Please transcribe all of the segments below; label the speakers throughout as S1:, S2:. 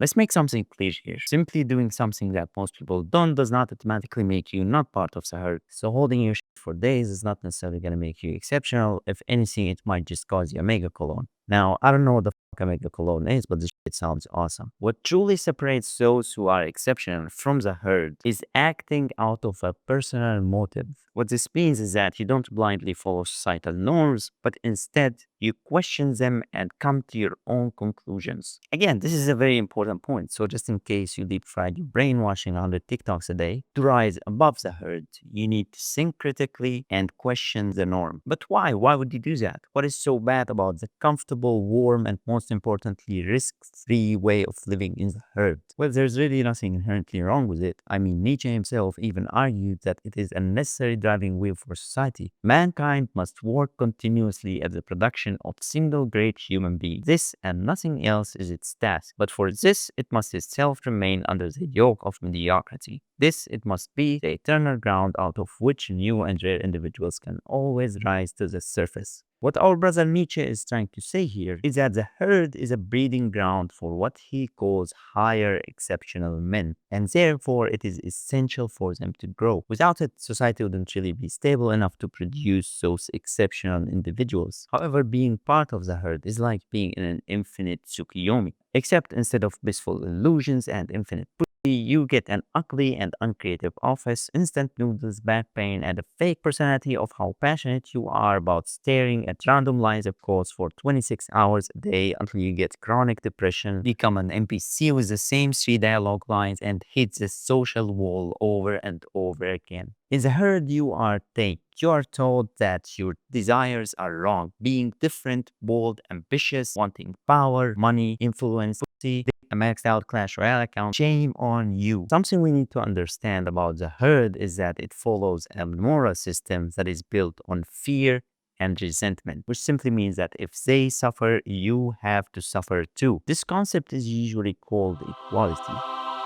S1: Let's make something clear here. Simply doing something that most people don't does not automatically make you not part of the herd. So holding your shit for days is not necessarily going to make you exceptional. If anything, it might just cause you a mega colon. Now, I don't know what the fuck a mega colon is, but this shit sounds awesome. What truly separates those who are exceptional from the herd is acting out of a personal motive. What this means is that you don't blindly follow societal norms, but instead you question them and come to your own conclusions. Again, this is a very important point. So, just in case you deep fried your brainwashing 100 TikToks a day, to rise above the herd, you need to think critically and question the norm. But why? Why would you do that? What is so bad about the comfortable, warm, and most importantly, risk free way of living in the herd? Well, there's really nothing inherently wrong with it. I mean, Nietzsche himself even argued that it is a necessary driving wheel for society. Mankind must work continuously at the production of single great human being. This and nothing else is its task. But for this, it must itself remain under the yoke of mediocrity. This, it must be the eternal ground out of which new and rare individuals can always rise to the surface. What our brother Nietzsche is trying to say here is that the herd is a breeding ground for what he calls higher exceptional men, and therefore it is essential for them to grow. Without it, society wouldn't really be stable enough to produce those exceptional individuals. However, being part of the herd is like being in an infinite Tsukuyomi, except instead of blissful illusions and infinite you get an ugly and uncreative office, instant noodles, back pain, and a fake personality of how passionate you are about staring at random lines of codes for 26 hours a day until you get chronic depression, become an NPC with the same three dialogue lines, and hit the social wall over and over again. In the herd, you are tamed. You are told that your desires are wrong. Being different, bold, ambitious, wanting power, money, influence, pussy, a maxed out Clash Royale account, shame on you. Something we need to understand about the herd is that it follows a moral system that is built on fear and resentment, which simply means that if they suffer, you have to suffer too. This concept is usually called equality.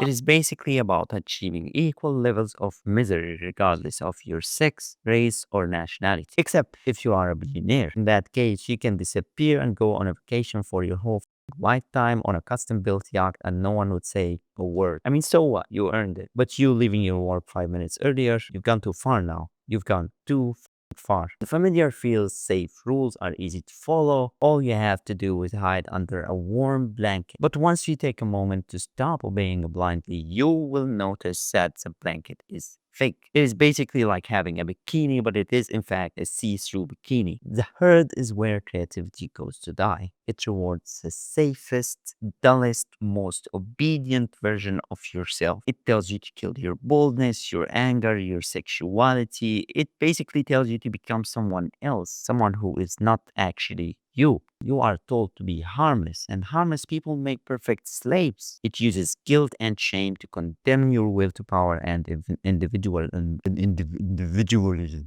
S1: It is basically about achieving equal levels of misery regardless of your sex, race, or nationality. Except if you are a billionaire. In that case, you can disappear and go on a vacation for your whole lifetime on a custom built yacht and no one would say a word. I mean, so what? You earned it. But you leaving your work 5 minutes earlier, you've gone too far now. You've gone too far. The familiar feels safe. Rules are easy to follow. All you have to do is hide under a warm blanket. But once you take a moment to stop obeying blindly, you will notice that the blanket is fake. It is basically like having a bikini, but it is in fact a see-through bikini. The herd is where creativity goes to die. It rewards the safest, dullest, most obedient version of yourself. It tells you to kill your boldness, your anger, your sexuality. It basically tells you to become someone else, someone who is not actually you. You are told to be harmless, and harmless people make perfect slaves. It uses guilt and shame to condemn your will to power and individualism.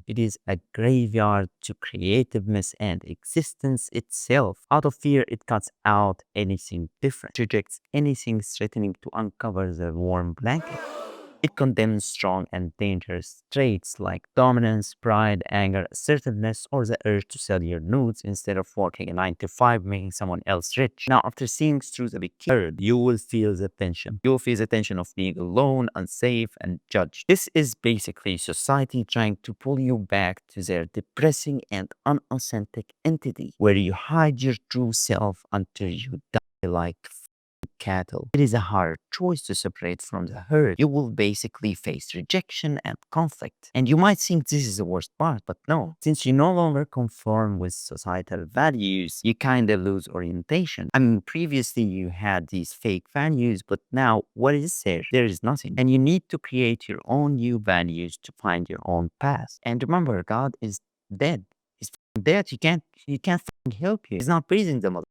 S1: It is a graveyard to creativeness and existence itself. Out of fear, it cuts out anything different, rejects anything threatening to uncover the warm blanket. It condemns strong and dangerous traits like dominance, pride, anger, assertiveness, or the urge to sell your nudes instead of working a 9 to 5, making someone else rich. Now, after seeing through the big herd, you will feel the tension. You will feel the tension of being alone, unsafe, and judged. This is basically society trying to pull you back to their depressing and unauthentic entity, where you hide your true self until you die like cattle. It is a hard choice to separate from the herd. You will basically face rejection and conflict. And you might think this is the worst part, but no. Since you no longer conform with societal values, you kind of lose orientation. I mean, previously you had these fake values, but now what is there? There is nothing. And you need to create your own new values to find your own path. And remember, God is dead. He's dead. He can't help you. He's not praising the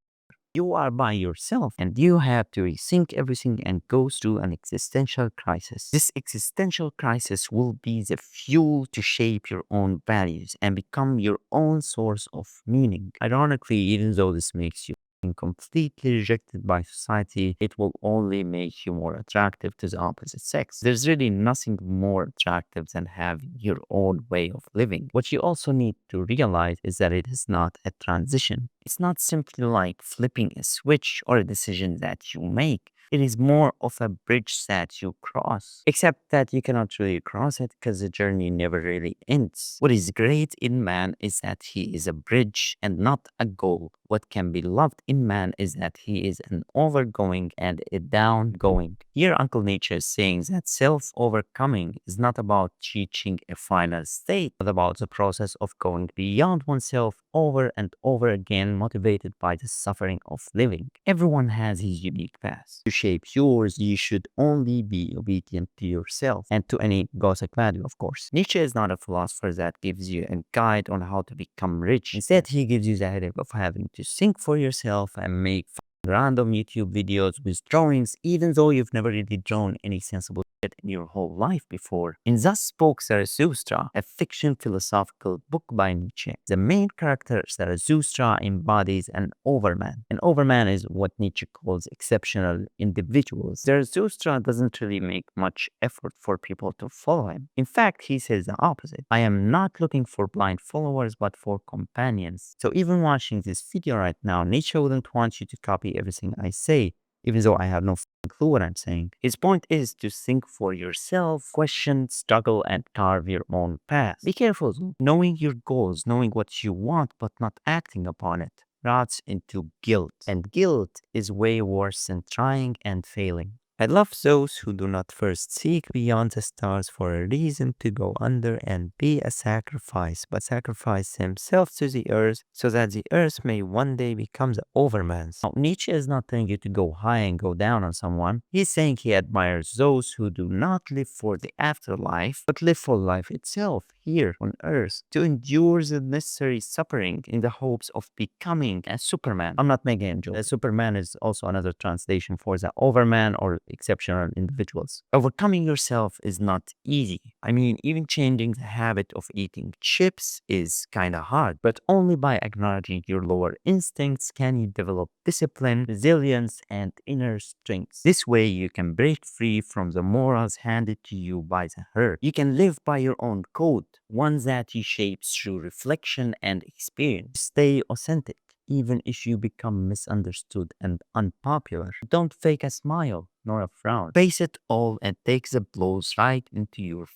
S1: you are by yourself and you have to rethink everything and go through an existential crisis. This existential crisis will be the fuel to shape your own values and become your own source of meaning. Ironically, even though this makes you completely rejected by society, it will only make you more attractive to the opposite sex. There's really nothing more attractive than having your own way of living. What you also need to realize is that it is not a transition. It's not simply like flipping a switch or a decision that you make. It is more of a bridge that you cross, except that you cannot really cross it because the journey never really ends. What is great in man is that he is a bridge and not a goal. What can be loved in man is that he is an overgoing and a downgoing. Here, Uncle Nietzsche is saying that self overcoming is not about reaching a final state, but about the process of going beyond oneself over and over again, motivated by the suffering of living. Everyone has his unique path. To shape yours, you should only be obedient to yourself and to any Gothic value, of course. Nietzsche is not a philosopher that gives you a guide on how to become rich. Instead, he gives you the headache of having to think for yourself and make random YouTube videos with drawings, even though you've never really drawn any sensible shit in your whole life before. In Thus Spoke Zarathustra, a fiction philosophical book by Nietzsche, the main character Zarathustra embodies an overman. An overman is what Nietzsche calls exceptional individuals. Zarathustra doesn't really make much effort for people to follow him. In fact, he says the opposite. I am not looking for blind followers, but for companions. So even watching this video right now, Nietzsche wouldn't want you to copy everything I say, even though I have no clue what I'm saying. His point is to think for yourself, question, struggle, and carve your own path. Be careful, though. Knowing your goals, knowing what you want, but not acting upon it, rots into guilt. And guilt is way worse than trying and failing. I love those who do not first seek beyond the stars for a reason to go under and be a sacrifice, but sacrifice themselves to the earth so that the earth may one day become the overman's. Now, Nietzsche is not telling you to go high and go down on someone. He's saying he admires those who do not live for the afterlife, but live for life itself here on earth, to endure the necessary suffering in the hopes of becoming a Superman. I'm not making a joke. A Superman is also another translation for the overman or exceptional individuals. Overcoming yourself is not easy. I mean, even changing the habit of eating chips is kind of hard, but only by acknowledging your lower instincts can you develop discipline, resilience, and inner strength. This way, you can break free from the morals handed to you by the herd. You can live by your own code, one that you shape through reflection and experience. Stay authentic. Even if you become misunderstood and unpopular, don't fake a smile nor a frown. Face it all and take the blows right into your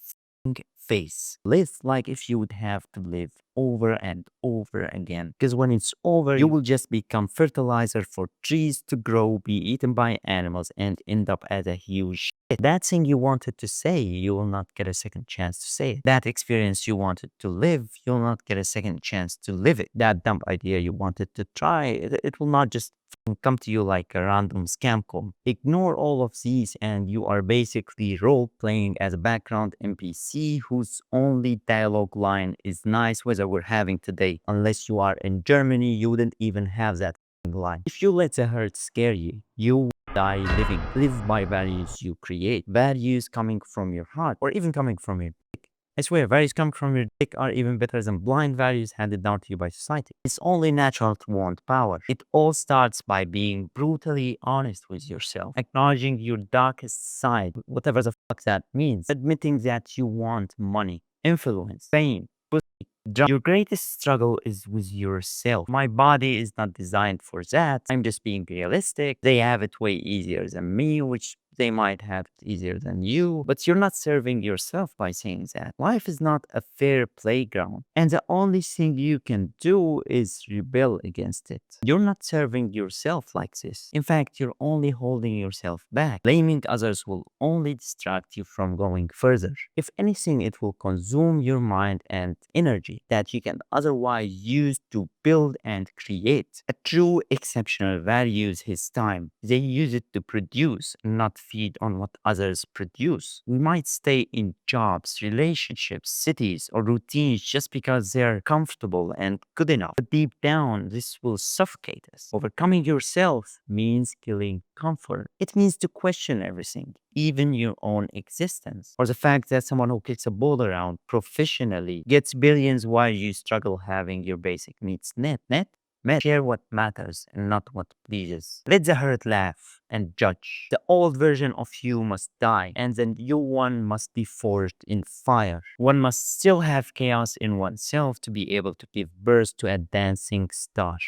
S1: face. Live like if you would have to live over and over again. Because when it's over, you will just become fertilizer for trees to grow, be eaten by animals, and end up as a huge shit. That thing you wanted to say, you will not get a second chance to say it. That experience you wanted to live, you'll not get a second chance to live it. That dumb idea you wanted to try, it will not just come to you like a random scam call. Ignore all of these and you are basically role playing as a background NPC whose only dialogue line is nice weather we're having today. Unless you are in Germany, you wouldn't even have that line. If you let the hurt scare you, you will die living. Live by values you create. Values coming from your heart or even coming from your I swear, values coming from your dick are even better than blind values handed down to you by society. It's only natural to want power. It all starts by being brutally honest with yourself, acknowledging your darkest side, whatever the fuck that means, admitting that you want money, influence, fame, your greatest struggle is with yourself. My body is not designed for that. I'm just being realistic. They have it way easier than me, which they might have it easier than you, but you're not serving yourself by saying that. Life is not a fair playground, and the only thing you can do is rebel against it. You're not serving yourself like this. In fact, you're only holding yourself back. Blaming others will only distract you from going further. If anything, it will consume your mind and energy that you can otherwise use to build and create. A true exceptional values his time. They use it to produce, not feed on what others produce. We might stay in jobs, relationships, cities, or routines just because they're comfortable and good enough. But deep down, this will suffocate us. Overcoming yourself means killing comfort. It means to question everything, even your own existence. Or the fact that someone who kicks a ball around professionally gets billions while you struggle having your basic needs met. Share what matters and not what pleases. Let the herd laugh and judge. The old version of you must die, and the new one must be forged in fire. One must still have chaos in oneself to be able to give birth to a dancing star.